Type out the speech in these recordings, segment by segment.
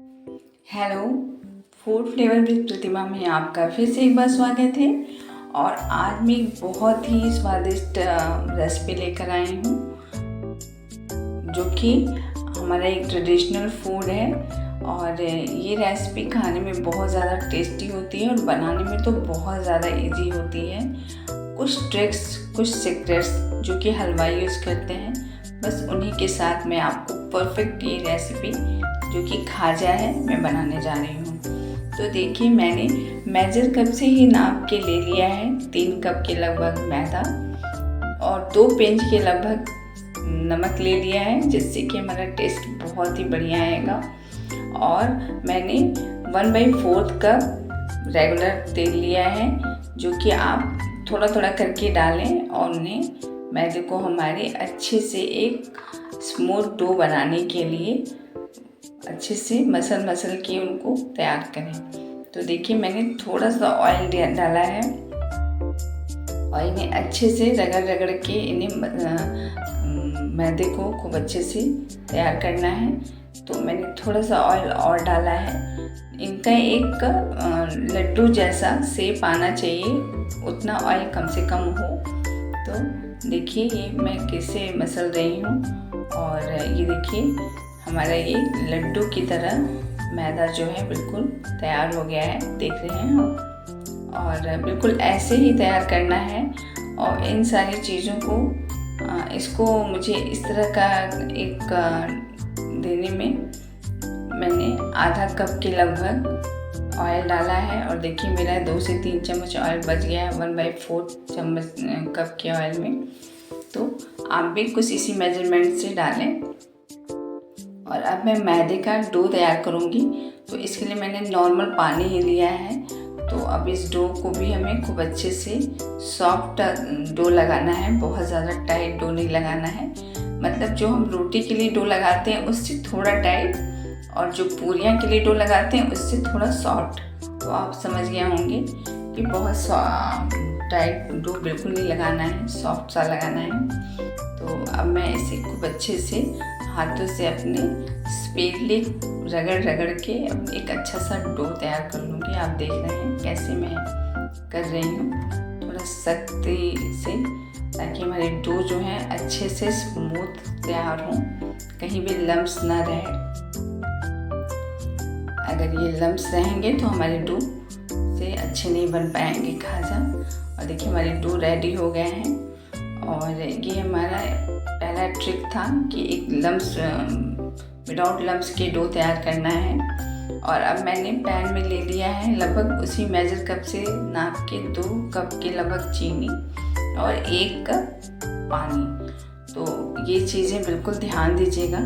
Hello, food flavour with प्रतिमा में आपका फिर से एक बार स्वागत है। और आज मैं एक बहुत ही स्वादिष्ट रेसिपी लेकर आई हूँ, जो कि हमारा एक ट्रेडिशनल फूड है। और ये रेसिपी खाने में बहुत ज़्यादा टेस्टी होती है और बनाने में तो बहुत ज़्यादा इजी होती है। कुछ ट्रिक्स, कुछ सीक्रेट्स जो कि हलवाई यूज़ करते हैं, बस उन्हीं के साथ मैं आपको परफेक्ट ये रेसिपी जो कि खाजा है मैं बनाने जा रही हूँ। तो देखिए, मैंने मेजर कप से ही नाप के ले लिया है 3 कप के लगभग मैदा और 2 पिंच के लगभग नमक ले लिया है, जिससे कि हमारा टेस्ट बहुत ही बढ़िया आएगा। और मैंने 1/4 कप रेगुलर तेल लिया है, जो कि आप थोड़ा थोड़ा करके डालें और उन्हें मैदे को हमारे अच्छे से एक स्मूथ डो बनाने के लिए अच्छे से मसल के उनको तैयार करें। तो देखिए, मैंने थोड़ा सा ऑयल डाला है। ऑयल में अच्छे से रगड़ के इन्हें मैदे को खूब अच्छे से तैयार करना है। तो मैंने थोड़ा सा ऑयल और डाला है। इनका एक लड्डू जैसा शेप आना चाहिए, उतना ऑयल कम से कम हो। तो देखिए, ये मैं कैसे मसल रही हूँ। और ये देखिए, हमारा ये लड्डू की तरह मैदा जो है बिल्कुल तैयार हो गया है, देख रहे हैं हम। और बिल्कुल ऐसे ही तैयार करना है। और इन सारी चीज़ों को इसको मुझे इस तरह का एक देने में मैंने आधा कप के लगभग ऑयल डाला है। और देखिए, मेरा 2 से 3 चम्मच ऑयल बच गया है 1/4 चम्मच कप के ऑयल में। तो आप भी कुछ इसी मेजरमेंट से डालें। और अब मैं मैदे का डो तैयार करूँगी। तो इसके लिए मैंने नॉर्मल पानी ही लिया है। तो अब इस डो को भी हमें खूब अच्छे से सॉफ्ट डो लगाना है, बहुत ज़्यादा टाइट डो नहीं लगाना है। मतलब जो हम रोटी के लिए डो लगाते हैं उससे थोड़ा टाइट, और जो पूरियाँ के लिए डो लगाते हैं उससे थोड़ा सॉफ्ट। तो आप समझ गए होंगे कि बहुत टाइट डो बिल्कुल नहीं लगाना है, सॉफ्ट सा लगाना है। तो अब मैं इसे खूब अच्छे से हाथों से अपने स्पीडली रगड़ के एक अच्छा सा डो तैयार कर लूँगी। आप देख रहे हैं कैसे मैं कर रही हूँ, थोड़ा सख्ती से, ताकि हमारे डो जो है अच्छे से स्मूथ तैयार हो, कहीं भी लम्स ना रहे। अगर ये लम्स रहेंगे तो हमारे डो से अच्छे नहीं बन पाएंगे खाजा। और देखिए, हमारे डो रेडी हो गए हैं। और ये हमारा पहला ट्रिक था कि एक लम्स विदाउट लम्स के डो तैयार करना है। और अब मैंने पैन में ले लिया है लगभग उसी मेजर कप से नाप के 2 कप के लगभग चीनी और 1 कप पानी। तो ये चीज़ें बिल्कुल ध्यान दीजिएगा,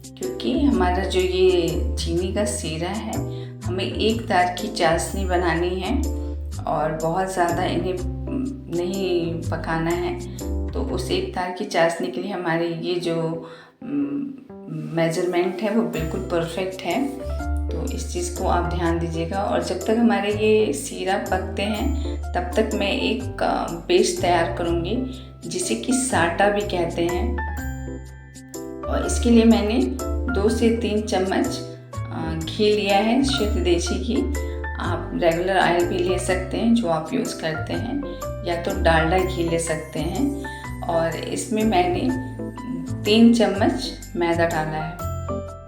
क्योंकि हमारा जो ये चीनी का सीरा है, हमें एक तार की चाशनी बनानी है और बहुत ज़्यादा इन्हें नहीं पकाना है। तो उस एक तार की चाशनी के लिए हमारे ये जो मेजरमेंट है वो बिल्कुल परफेक्ट है। तो इस चीज़ को आप ध्यान दीजिएगा। और जब तक हमारे ये सीरा पकते हैं, तब तक मैं एक पेस्ट तैयार करूँगी, जिसे कि साटा भी कहते हैं। और इसके लिए मैंने 2 से 3 चम्मच घी लिया है, शुद्ध देसी घी। आप रेगुलर ऑयल भी ले सकते हैं जो आप यूज़ करते हैं, या तो डालडा घी ले सकते हैं। और इसमें मैंने 3 चम्मच मैदा डाला है।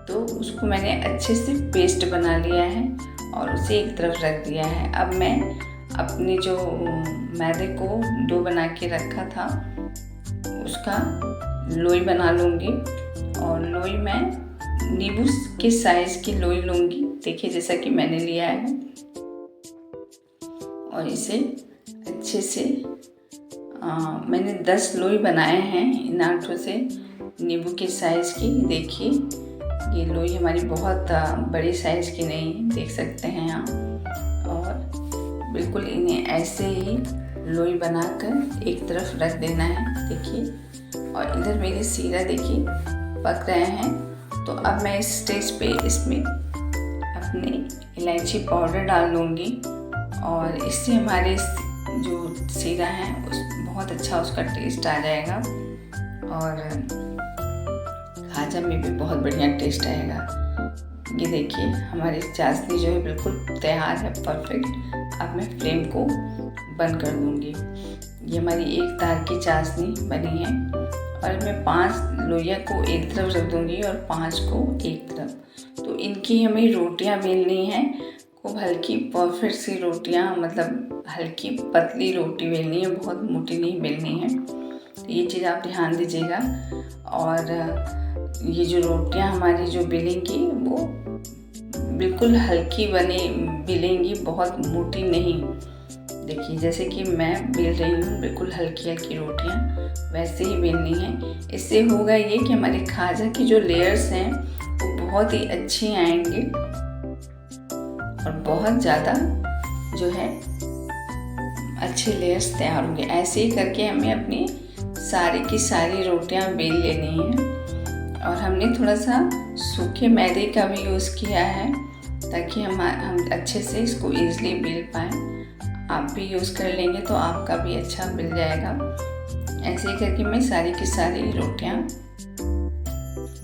तो उसको मैंने अच्छे से पेस्ट बना लिया है और उसे एक तरफ रख दिया है। अब मैं अपने जो मैदे को डो बना के रखा था उसका लोई बना लूँगी। और लोई मैं नींबू के साइज़ की लोई लूँगी, देखिए जैसा कि मैंने लिया है। और इसे अच्छे से मैंने 10 लोई बनाए हैं इन आटों से, नींबू के साइज़ की। देखिए, ये लोई हमारी बहुत बड़ी साइज़ की नहीं है, देख सकते हैं आप। और बिल्कुल इन्हें ऐसे ही लोई बनाकर एक तरफ रख देना है, देखिए। और इधर मेरे सीरा देखिए पक रहे हैं। तो अब मैं इस स्टेज पे इसमें अपनी इलायची पाउडर डाल लूँगी। और इससे हमारे जो सीरा है उस बहुत अच्छा उसका टेस्ट आ जाएगा और खाजा में भी बहुत बढ़िया टेस्ट आएगा। ये देखिए हमारी चाशनी जो है बिल्कुल तैयार है, परफेक्ट। अब मैं फ्लेम को बंद कर दूँगी। ये हमारी एक तार की चाशनी बनी है और मैं 5 लोइया को एक तरफ रख दूँगी और 5 को एक तरफ। तो इनकी हमें रोटियां बेलनी है, खूब हल्की परफेक्ट सी रोटियां, मतलब हल्की पतली रोटी बेलनी है, बहुत मोटी नहीं बेलनी है। तो ये चीज़ आप ध्यान दीजिएगा। और ये जो रोटियां हमारी जो बेलेंगी वो बिल्कुल हल्की बेलेंगी, बहुत मोटी नहीं। देखिए जैसे कि मैं बेल रही हूँ, बिल्कुल हल्की हल्की रोटियाँ वैसे ही बेलनी है। इससे होगा ये कि हमारे खाजा की जो लेयर्स हैं वो बहुत ही अच्छी आएंगे और बहुत ज़्यादा जो है अच्छे लेयर्स तैयार होंगे। ऐसे ही करके हमें अपनी सारी की सारी रोटियां बेल लेनी है। और हमने थोड़ा सा सूखे मैदे का भी यूज़ किया है ताकि हम अच्छे से इसको ईज़िली बेल पाएँ। आप भी यूज़ कर लेंगे तो आपका भी अच्छा मिल जाएगा। ऐसे ही करके मैं सारी की सारी रोटियां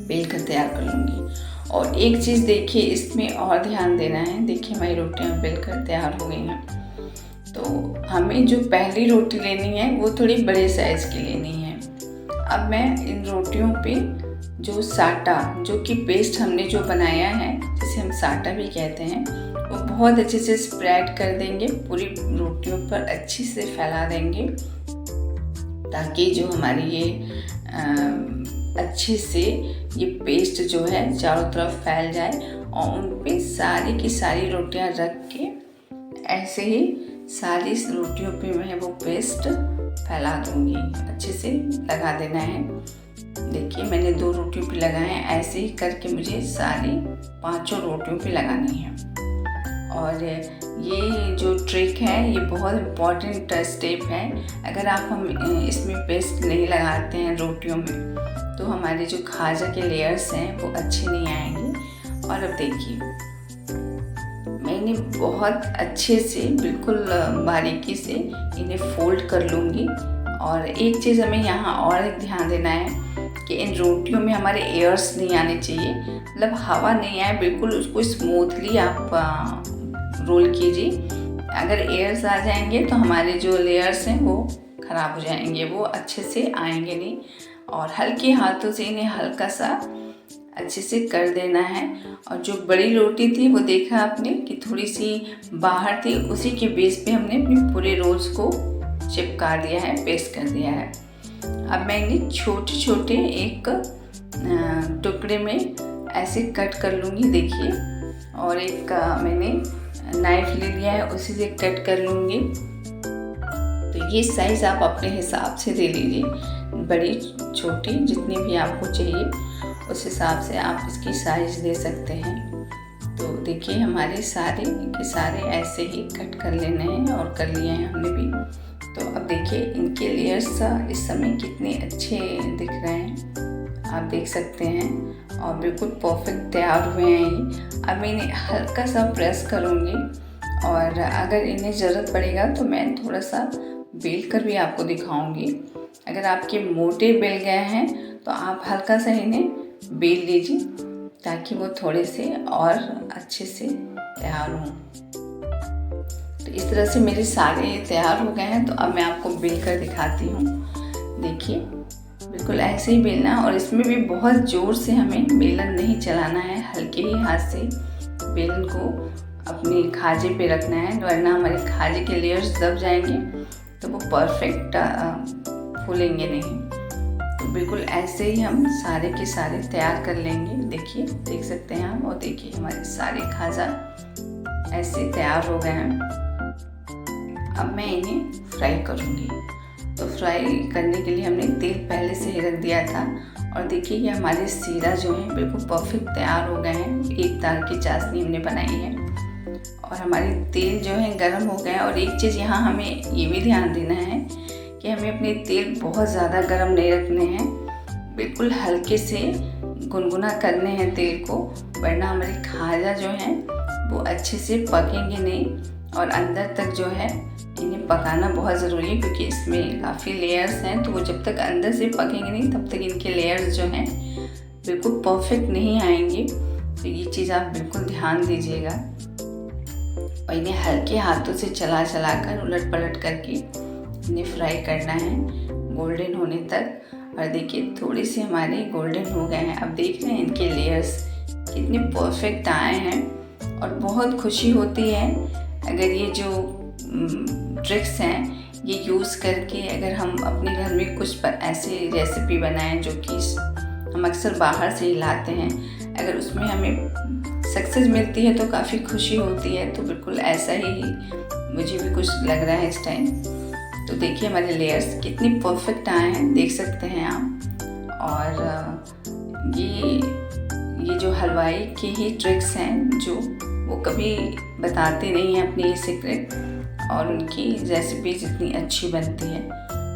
बेल कर तैयार कर लूँगी। और एक चीज़ देखिए इसमें और ध्यान देना है। देखिए हमारी रोटियां बेल कर तैयार हो गई हैं। तो हमें जो पहली रोटी लेनी है वो थोड़ी बड़े साइज़ की लेनी है। अब मैं इन रोटियों पे जो साटा, जो कि पेस्ट हमने जो बनाया है, जिसे हम साटा भी कहते हैं, वो बहुत अच्छे से स्प्रेड कर देंगे, पूरी रोटियों पर अच्छे से फैला देंगे ताकि जो हमारी ये अच्छे से ये पेस्ट जो है चारों तरफ फैल जाए। और उन पे सारी की सारी रोटियां रख के ऐसे ही सारी रोटियों पे मैं वो पेस्ट फैला दूंगी, अच्छे से लगा देना है। देखिए मैंने 2 रोटियों पे लगाए हैं। ऐसे ही करके मुझे सारी 5 रोटियों पे लगानी है। और ये जो ट्रिक है ये बहुत इम्पॉर्टेंट स्टेप है। अगर हम इसमें पेस्ट नहीं लगाते हैं रोटियों में तो हमारे जो खाजा के लेयर्स हैं वो अच्छे नहीं आएंगे। और अब देखिए मैंने बहुत अच्छे से बिल्कुल बारीकी से इन्हें फोल्ड कर लूँगी। और एक चीज़ हमें यहाँ और एक ध्यान देना है कि इन रोटियों में हमारे एयर्स नहीं आने चाहिए, मतलब हवा नहीं आए, बिल्कुल उसको स्मूथली आप रोल कीजिए। अगर एयर्स आ जाएंगे तो हमारे जो लेयर्स हैं वो ख़राब हो जाएंगे, वो अच्छे से आएंगे नहीं। और हल्के हाथों से इन्हें हल्का सा अच्छे से कर देना है। और जो बड़ी रोटी थी वो देखा आपने कि थोड़ी सी बाहर थी, उसी के बेस पे हमने अपने पूरे रोल्स को चिपका दिया है, पेस्ट कर दिया है। अब मैं इन्हें छोटे छोटे एक टुकड़े में ऐसे कट कर लूँगी। देखिए और एक मैंने नाइफ ले लिया है, उसी से कट कर लूँगी। तो ये साइज़ आप अपने हिसाब से दे लीजिए, बड़ी छोटी जितनी भी आपको चाहिए उस हिसाब से आप इसकी साइज़ दे सकते हैं। तो देखिए हमारे सारे के सारे ऐसे ही कट कर लेने हैं और कर लिए हैं हमने भी। तो अब देखिए इनके लेयर्स इस समय कितने अच्छे दिख रहे हैं, आप देख सकते हैं। और बिल्कुल परफेक्ट तैयार हुए हैं ये। अब मैं इन्हें हल्का सा प्रेस करूँगी और अगर इन्हें ज़रूरत पड़ेगा तो मैं थोड़ा सा बेल कर भी आपको दिखाऊंगी। अगर आपके मोटे बेल गए हैं तो आप हल्का सा इन्हें बेल लीजिए ताकि वो थोड़े से और अच्छे से तैयार हों। तो इस तरह से मेरे सारे तैयार हो गए हैं। तो अब मैं आपको बेल कर दिखाती हूँ। देखिए बिल्कुल ऐसे ही बेलना, और इसमें भी बहुत ज़ोर से हमें बेलन नहीं चलाना है, हल्के ही हाथ से बेलन को अपने खाजे पे रखना है, वरना हमारे खाजे के लेयर्स दब जाएंगे तो वो परफेक्ट फूलेंगे नहीं। तो बिल्कुल ऐसे ही हम सारे के सारे तैयार कर लेंगे। देखिए देख सकते हैं आप, और देखिए हमारे सारे खाजा ऐसे तैयार हो गए हैं। अब मैं इन्हें फ्राई करूँगी। तो फ्राई करने के लिए हमने तेल पहले से ही रख दिया था। और देखिए ये हमारे सीरा जो है बिल्कुल परफेक्ट तैयार हो गए हैं। एक तार की चाशनी हमने बनाई है और हमारे तेल जो है गर्म हो गए। और एक चीज़ यहाँ हमें ये भी ध्यान देना है कि हमें अपने तेल बहुत ज़्यादा गर्म नहीं रखने हैं, बिल्कुल हल्के से गुनगुना करने हैं तेल को, वरना हमारे खाजा जो हैं वो अच्छे से पकेंगे नहीं। और अंदर तक जो है इन्हें पकाना बहुत ज़रूरी है, क्योंकि इसमें काफ़ी लेयर्स हैं। तो वो जब तक अंदर से पकेंगे नहीं तब तक इनके लेयर्स जो हैं बिल्कुल परफेक्ट नहीं आएंगे। तो ये चीज़ आप बिल्कुल ध्यान दीजिएगा। और इन्हें हल्के हाथों से चला चला कर उलट पलट करके इन्हें फ्राई करना है गोल्डन होने तक। और देखिए थोड़े से हमारे गोल्डन हो गए हैं। अब देख रहे हैं इनके लेयर्स कितने परफेक्ट आए हैं। और बहुत खुशी होती है अगर ये जो ट्रिक्स हैं ये यूज़ करके अगर हम अपने घर में कुछ पर ऐसे रेसिपी बनाएं जो कि हम अक्सर बाहर से ही लाते हैं, अगर उसमें हमें सक्सेस मिलती है तो काफ़ी खुशी होती है। तो बिल्कुल ऐसा ही मुझे भी कुछ लग रहा है इस टाइम। तो देखिए हमारे लेयर्स कितनी परफेक्ट आए हैं, देख सकते हैं आप। और ये जो हलवाई की ही ट्रिक्स हैं जो वो कभी बताते नहीं हैं अपनी ये सीक्रेट, और उनकी रेसिपीज इतनी अच्छी बनती है।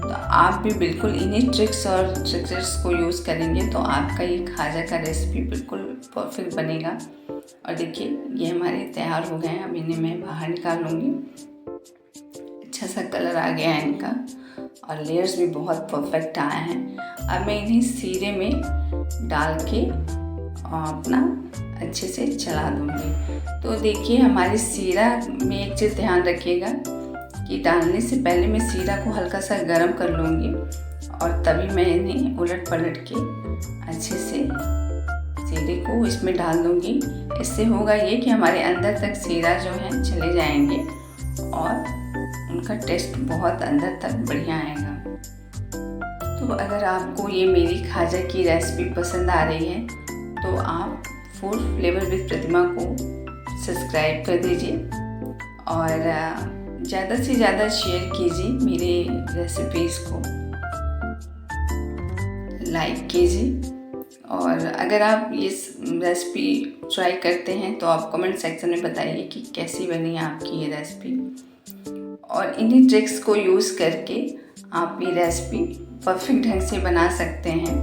तो आप भी बिल्कुल इन्हीं ट्रिक्स और सीक्रेट्स को यूज़ करेंगे तो आपका ये खाजा का रेसिपी बिल्कुल परफेक्ट बनेगा। और देखिए ये हमारे तैयार हो गए हैं। अब इन्हें मैं बाहर निकाल लूँगी। अच्छा सा कलर आ गया है इनका और लेयर्स भी बहुत परफेक्ट आए हैं। अब मैं इन्हें सीरे में डाल के अपना अच्छे से चला दूँगी। तो देखिए हमारे सीरा में एक चीज़ ध्यान रखिएगा कि डालने से पहले मैं सीरा को हल्का सा गर्म कर लूँगी और तभी मैं इन्हें उलट पलट के अच्छे से सीरे को इसमें डाल दूँगी। इससे होगा ये कि हमारे अंदर तक सीरा जो है चले जाएंगे और उनका टेस्ट बहुत अंदर तक बढ़िया आएगा। तो अगर आपको ये मेरी खाजा की रेसिपी पसंद आ रही है तो आप फूड फ्लेवर विद प्रतिमा को सब्सक्राइब कर दीजिए और ज़्यादा से ज़्यादा शेयर कीजिए, मेरे रेसिपीज़ को लाइक कीजिए। और अगर आप इस रेसिपी ट्राई करते हैं तो आप कमेंट सेक्शन में बताइए कि कैसी बनी आपकी ये रेसिपी। और इन्हीं ट्रिक्स को यूज़ करके आप ये रेसिपी परफेक्ट ढंग से बना सकते हैं।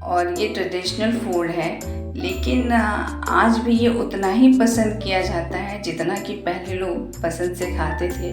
और ये ट्रेडिशनल फूड है लेकिन आज भी ये उतना ही पसंद किया जाता है जितना कि पहले लोग पसंद से खाते थे।